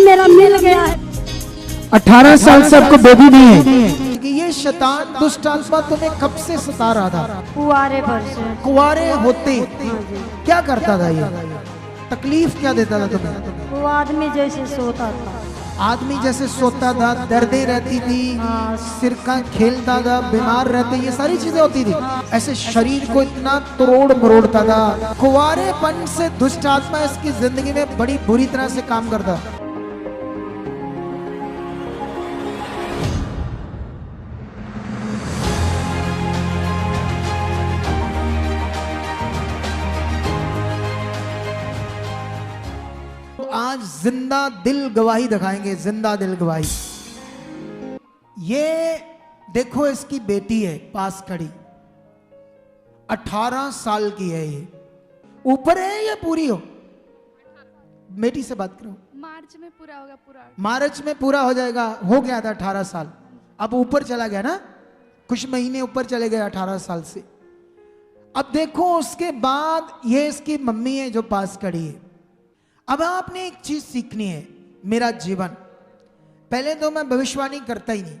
मेरा मिल गया है। 18 साल से आपको बेबी नहीं है। कि ये शैतान दुष्ट आत्मा तुम्हें कब से सता रहा था? कुआरे भर से। कुआरे होते हाँ जी। क्या करता था ये? तकलीफ क्या देता था तुम्हें? वो आदमी जैसे सोता था। आदमी जैसे सोता था, दर्दें रहती थी, सिर का खेलता था, बीमार रहते, ये सारी चीजें होती थी। ऐसे शरीर को इतना तोड़ मरोड़ता था। कुआरेपन से दुष्ट आत्मा इसकी जिंदगी में बड़ी बुरी तरह से काम करता। आज जिंदा दिल गवाही दिखाएंगे, जिंदा दिल गवाही। ये देखो, इसकी बेटी है पास खड़ी, 18 साल की है। ये ऊपर है या पूरी हो? बेटी से बात करो। मार्च में पूरा होगा। मार्च में पूरा हो जाएगा। हो गया था 18 साल, अब ऊपर चला गया ना, कुछ महीने ऊपर चले गए 18 साल से। अब देखो, उसके बाद ये इसकी मम्मी है जो पास खड़ी है। अब आपने एक चीज सीखनी है, मेरा जीवन। पहले तो मैं भविष्यवाणी करता ही नहीं।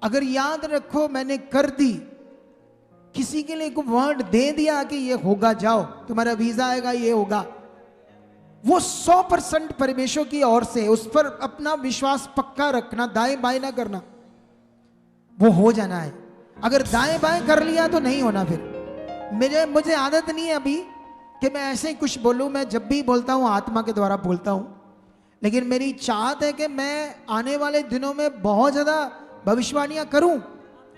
अगर याद रखो, मैंने कर दी, किसी के लिए कोई वर्ड दे दिया कि ये होगा, जाओ तुम्हारा वीजा आएगा, ये होगा, वो 100% परमेश्वर की ओर से। उस पर अपना विश्वास पक्का रखना, दाएं बाएं ना करना, वो हो जाना है। अगर दाएं बाएं कर लिया तो नहीं होना। फिर मुझे आदत नहीं है अभी कि मैं ऐसे ही कुछ बोलूं। मैं जब भी बोलता हूं आत्मा के द्वारा बोलता हूं, लेकिन मेरी चाहत है कि मैं आने वाले दिनों में बहुत ज्यादा भविष्यवाणियां करूं,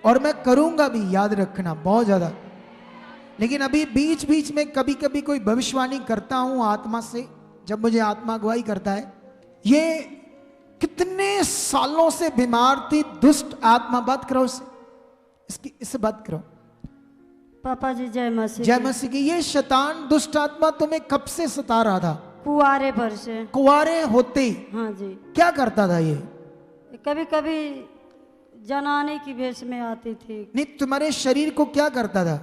और मैं करूंगा भी, याद रखना, बहुत ज्यादा। लेकिन अभी बीच बीच में कभी कभी कोई भविष्यवाणी करता हूं आत्मा से, जब मुझे आत्मा अगुवाई करता है। ये कितने सालों से बीमार थी दुष्ट आत्मा। बात करो इससे बात करो। पापा जी जय मसीह। जय मसीह की। ये शैतान दुष्ट आत्मा तुम्हें कब से सता रहा था? कुआरे भर से। कुआरे होते हाँ जी। क्या करता था ये? कभी कभी जनाने की भेष में आती थी। नहीं, तुम्हारे शरीर को क्या करता था?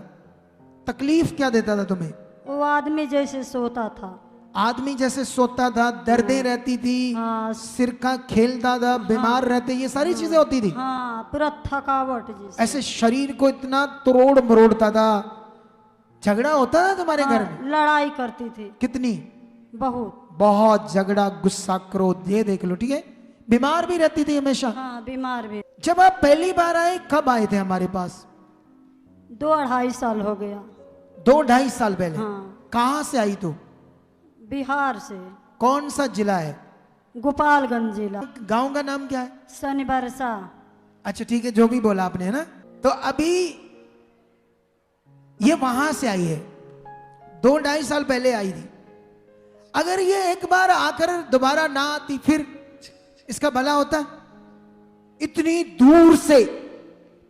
तकलीफ क्या देता था तुम्हें? वो आदमी जैसे सोता था। आदमी जैसे सोता था, दर्दें रहती थी, सिर का खेलता था, बीमार रहते, ये सारी चीजें होती थी। हाँ, पूरा थकावट जैसे। ऐसे शरीर को इतना तोड़ मरोड़ता था। झगड़ा होता था तुम्हारे घर में? लड़ाई करती थी। कितनी? बहुत झगड़ा, गुस्सा, क्रोध, ये देख लो। ठीक है, बीमार भी रहती थी हमेशा। हाँ, बीमार भी। जब आप पहली बार आए, कब आए थे हमारे पास? 2-2.5 साल हो गया। 2-2.5 साल पहले। हाँ। कहाँ से आई तू? बिहार से। कौन सा जिला है? गोपालगंज जिला। गांव का नाम क्या है? शनिवारसा। अच्छा ठीक है, जो भी बोला आपने, है ना। तो अभी ये वहां से आई है, 2-2.5 साल पहले आई थी। अगर ये एक बार आकर दोबारा ना आती, फिर इसका भला होता? इतनी दूर से,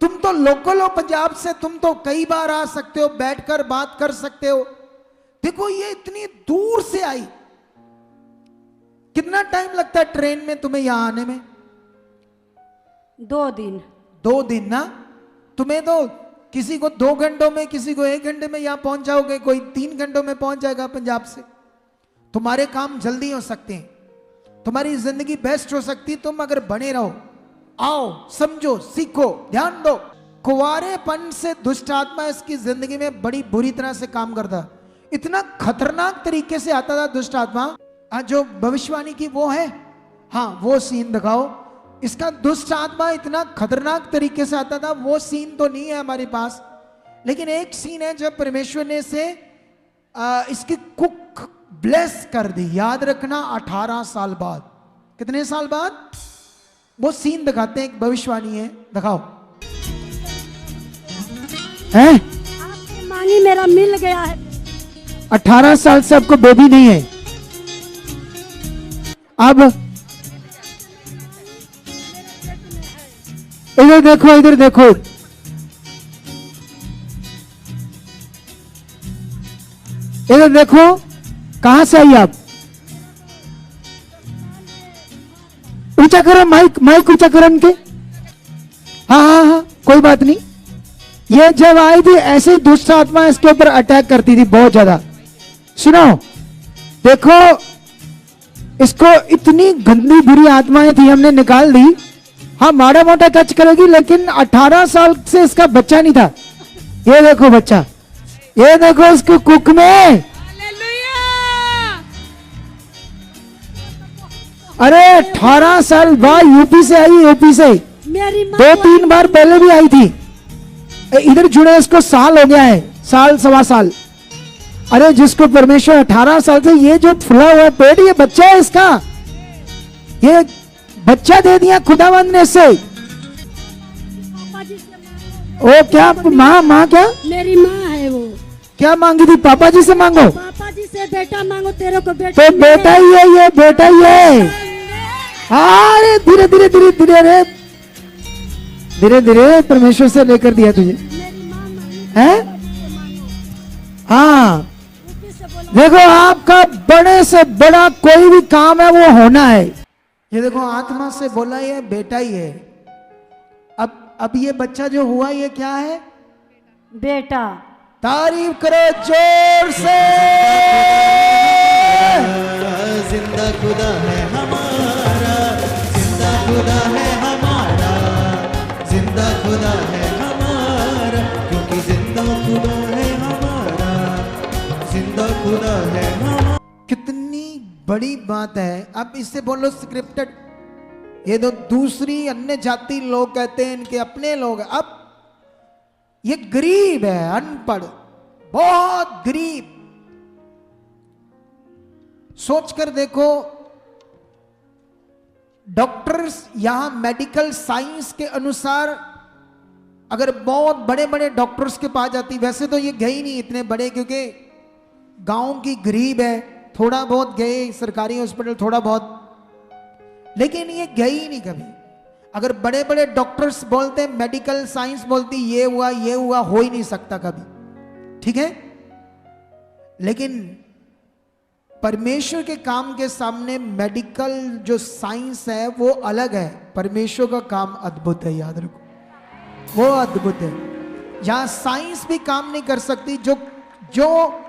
तुम तो लोकल हो पंजाब से, तुम तो कई बार आ सकते हो, बैठकर बात कर सकते हो। देखो, ये इतनी दूर से आई। कितना टाइम लगता है ट्रेन में तुम्हें यहां आने में? 2 दिन। 2 दिन ना? तुम्हें तो किसी को 2 घंटों में, किसी को 1 घंटे में यहां पहुंच जाओगे, कोई 3 घंटों में पहुंच जाएगा पंजाब से। तुम्हारे काम जल्दी हो सकते हैं, तुम्हारी जिंदगी बेस्ट हो सकती है, तुम अगर बने रहो। आओ, समझो, सीखो, ध्यान दो। कुआरेपन से दुष्ट आत्मा इसकी जिंदगी में बड़ी बुरी तरह से काम करता। इतना खतरनाक तरीके से आता था दुष्ट आत्मा। जो भविष्यवाणी की वो है, हाँ वो सीन दिखाओ। इसका दुष्ट आत्मा इतना खतरनाक तरीके से आता था, वो सीन तो नहीं है हमारे पास, लेकिन एक सीन है जब परमेश्वर ने से इसकी कुक ब्लेस कर दी। याद रखना, 18 साल बाद। कितने साल बाद? वो सीन दिखाते हैं, एक भविष्यवाणी है, दिखाओ। हैं? आपकी मांगी मेरा मिल गया है। 18 साल से आपको बेबी नहीं है। अब इधर देखो, इधर देखो, इधर देखो, कहां से आई आप? ऊंचा करो, माइक ऊंचा करो इनके। हाँ, कोई बात नहीं। ये जब आई थी, ऐसे ही दुष्ट आत्मा इसके ऊपर अटैक करती थी बहुत ज्यादा। सुनो, देखो, इसको इतनी गंदी बुरी आत्माएं थी, हमने निकाल दी। हाँ माड़ा मोटा टच करेगी, लेकिन 18 साल से इसका बच्चा नहीं था। ये देखो बच्चा, ये देखो इसको कुक में। अरे 18 साल बाद यूपी से आई, यूपी से मेरी माँ 2-3 बार पहले भी आई थी। इधर जुड़े इसको साल हो गया है, साल सवा साल। अरे जिसको परमेश्वर 18 साल से, ये जो फुला हुआ पेट, ये बच्चा है इसका, ये बच्चा दे दिया खुदावंद ने से। पापा जी से मांगो। ओ क्या माँ क्या मेरी माँ है वो। क्या मांगी थी? पापा जी से मांगो। पापा जी से बेटा मांगो, तेरे को बेटा तो बेटा ही है, ये बेटा ही है। अरे धीरे धीरे धीरे धीरे रे, धीरे धीरे परमेश्वर से लेकर दिया तुझे मेरी माँ मांगी, है। हाँ ऊपर से बोला देखो, आपका बड़े से बड़ा कोई भी काम है वो होना है। ये देखो आत्मा से बोला ये बेटा ही है। अब ये बच्चा जो हुआ ये क्या है? बेटा। तारीफ करो जोर से। जिंदा खुदा है हमारा, जिंदा खुदा है हमारा, जिंदा खुदा है हमारा, क्योंकि जिंदा खुदा है हमारा, जिंदा खुदा है हमारा। कितनी बड़ी बात है। अब इससे बोलो स्क्रिप्टेड। ये तो दूसरी अन्य जाति लोग कहते हैं इनके अपने लोग। अब ये गरीब है, अनपढ़, बहुत गरीब। सोचकर देखो, डॉक्टर्स यहां मेडिकल साइंस के अनुसार अगर बहुत बड़े बड़े डॉक्टर्स के पास जाती, वैसे तो ये गए ही नहीं इतने बड़े, क्योंकि गांव की गरीब है, थोड़ा बहुत गए सरकारी हॉस्पिटल थोड़ा बहुत, लेकिन ये गए ही नहीं कभी। अगर बड़े बड़े डॉक्टर्स बोलते हैं, मेडिकल साइंस बोलती ये हुआ ये हुआ, हो ही नहीं सकता कभी, ठीक है। लेकिन परमेश्वर के काम के सामने मेडिकल जो साइंस है वो अलग है। परमेश्वर का काम अद्भुत है, याद रखो, वो अद्भुत है। जहां साइंस भी काम नहीं कर सकती, जो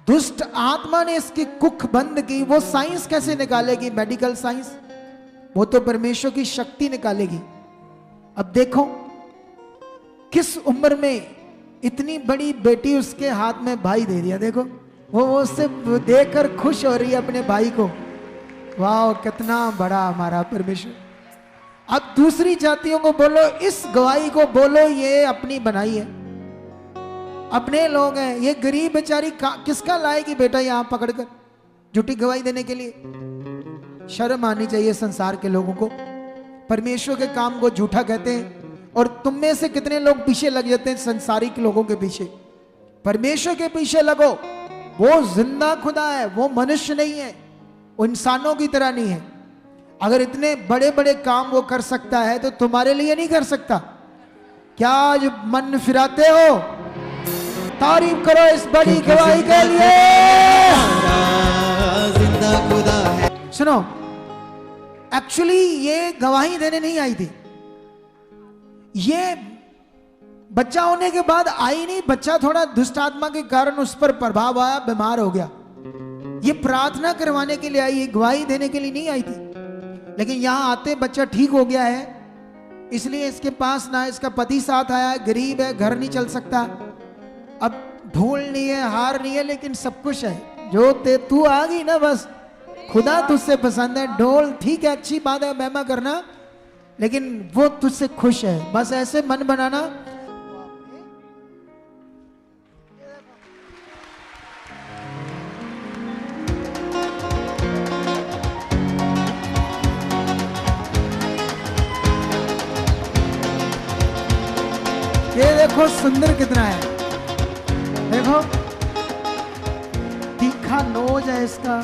दुष्ट आत्मा ने इसकी कुख बंद की, वो साइंस कैसे निकालेगी? मेडिकल साइंस, वो तो परमेश्वर की शक्ति निकालेगी। अब देखो किस उम्र में इतनी बड़ी बेटी उसके हाथ में भाई दे दिया। देखो वो उससे देखकर खुश हो रही है अपने भाई को। वाह, कितना बड़ा हमारा परमेश्वर। अब दूसरी जातियों को बोलो, इस गवाही को बोलो ये अपनी बनाई है, अपने लोग हैं। ये गरीब बेचारी किसका लाएगी बेटा यहां पकड़कर झूठी गवाही देने के लिए? शर्म आनी चाहिए संसार के लोगों को। परमेश्वर के काम को झूठा कहते हैं। और तुम में से कितने लोग पीछे लग जाते हैं संसारिक लोगों के पीछे? परमेश्वर के पीछे लगो। वो जिंदा खुदा है, वो मनुष्य नहीं है, वो इंसानों की तरह नहीं है। अगर इतने बड़े बड़े काम वो कर सकता है तो तुम्हारे लिए नहीं कर सकता? क्या आज मन फिराते हो? तारीफ करो इस बड़ी गवाही के लिए। जिंदा खुदा है। सुनो, एक्चुअली ये गवाही देने नहीं आई थी, ये बच्चा होने के बाद आई नहीं। बच्चा थोड़ा दुष्ट आत्मा के कारण उस पर प्रभाव आया, बीमार हो गया। ये प्रार्थना करवाने के लिए आई, ये गवाही देने के लिए नहीं आई थी। लेकिन यहां आते बच्चा ठीक हो गया है, इसलिए इसके पास ना इसका पति साथ आया है, गरीब है, घर नहीं चल सकता। अब ढोल नहीं है, हार नहीं है, लेकिन सब कुछ है। जो तू आ गई ना, बस खुदा तुझसे पसंद है। ढोल ठीक है, अच्छी बात है, महिमा करना, लेकिन वो तुझसे खुश है। बस ऐसे मन बनाना। ये देखो सुंदर कितना है, देखो तीखा नोज है इसका।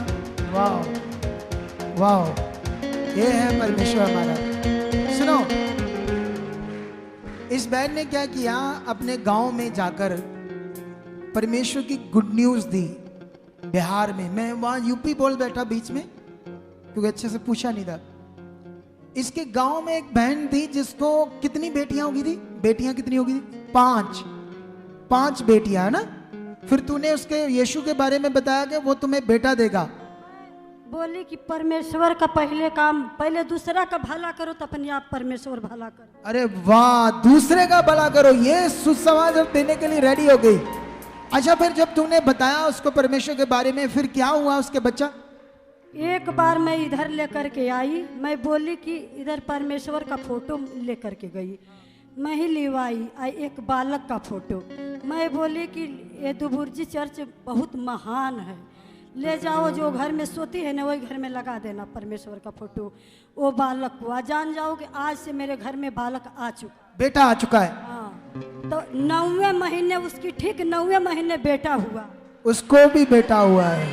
वाह वाह, ये है परमेश्वर हमारा। सुनो, इस बहन ने क्या किया, अपने गांव में जाकर परमेश्वर की गुड न्यूज दी। बिहार में, मैं वहां यूपी बोल बैठा बीच में क्योंकि अच्छे से पूछा नहीं था। इसके गांव में एक बहन थी जिसको कितनी बेटियां होगी थी? बेटियां कितनी होगी थी? 5 बेटियां, है ना। फिर तूने उसके यीशु के बारे में बताया कि वो तुम्हें बेटा देगा। बोली कि परमेश्वर का पहले काम, पहले दूसरा का भला करो तो अपने आप परमेश्वर भला करो। अरे वाह, दूसरे का भला करो, ये सुसमाचार देने के लिए रेडी हो गई। अच्छा, फिर जब तूने बताया उसको परमेश्वर के बारे में, फिर क्या हुआ उसके बच्चा? एक बार मैं इधर लेकर के आई, मैं बोली कि इधर परमेश्वर का फोटो लेकर के गई, मैं ही लिवाई आई एक बालक का फोटो। मैं बोली कि ये दुबुर्जी चर्च बहुत महान है, ले जाओ, जो घर में सोती है ना वही घर में लगा देना परमेश्वर का फोटो। वो बालक हुआ, जान जाओ कि आज से मेरे घर में बालक आ चुका, बेटा आ चुका है। हाँ, तो 9वें महीने उसकी, ठीक 9वें महीने बेटा हुआ। उसको भी बेटा हुआ है,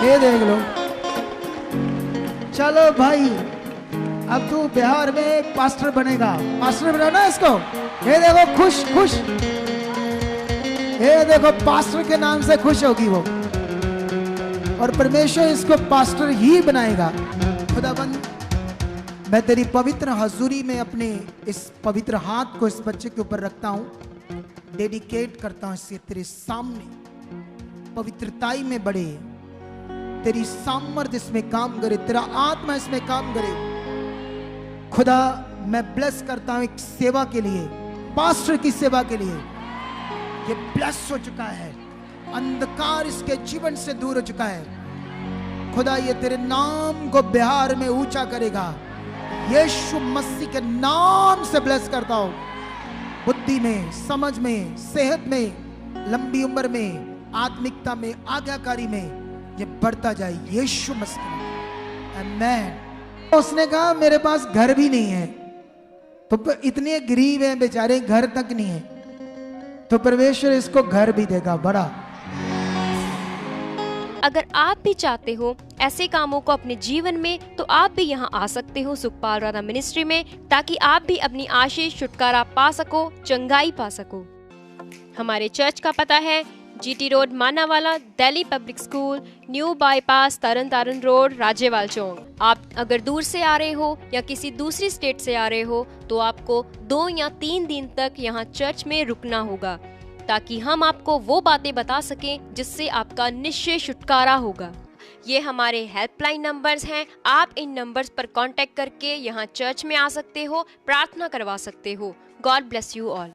ये देख लो। चलो भाई, अब तू बिहार में एक पास्टर बनेगा, पास्टर बनाना इसको। ये देखो खुश खुश, ये देखो पास्टर के नाम से खुश होगी वो, और परमेश्वर इसको पास्टर ही बनाएगा। खुदाबंद, मैं तेरी पवित्र हजूरी में अपने इस पवित्र हाथ को इस बच्चे के ऊपर रखता हूं, डेडिकेट करता हूं इसे तेरे सामने। पवित्रताई में बढ़े, तेरी सामर्थ्य इसमें काम करे, तेरा आत्मा इसमें काम करे। खुदा, मैं ब्लेस करता हूं एक सेवा के लिए, पास्टर की सेवा के लिए। ये ब्लेस हो चुका है, अंधकार इसके जीवन से दूर हो चुका है। खुदा, ये तेरे नाम को बिहार में ऊंचा करेगा। यीशु मसीह के नाम से ब्लेस करता हूं, बुद्धि में, समझ में, सेहत में, लंबी उम्र में, आत्मिकता में, आज्ञाकारी में ये बढ़ता जाए यीशु मसीह में। आमीन। उसने कहा मेरे पास घर भी नहीं है, तो इतने गरीब हैं बेचारे, घर तक नहीं है, तो परमेश्वर इसको घर भी देगा बड़ा। अगर आप भी चाहते हो ऐसे कामों को अपने जीवन में, तो आप भी यहाँ आ सकते हो सुखपाल राणा मिनिस्ट्री में, ताकि आप भी अपनी आशीष, छुटकारा पा सको, चंगाई पा सको। हमारे चर्च का पता है GT road, Manawala, Delhi public school, new bypass, Taran Taran road, Rajewal Chowk. आप अगर दूर से आ रहे हो या किसी दूसरी स्टेट से आ रहे हो, तो आपको 2 या 3 दिन तक यहाँ चर्च में रुकना होगा, ताकि हम आपको वो बातें बता सकें जिससे आपका निश्चय छुटकारा होगा। ये हमारे हेल्पलाइन नंबर्स हैं, आप इन नंबर्स पर कांटेक्ट करके यहाँ चर्च में आ सकते हो, प्रार्थना करवा सकते हो। God bless you all.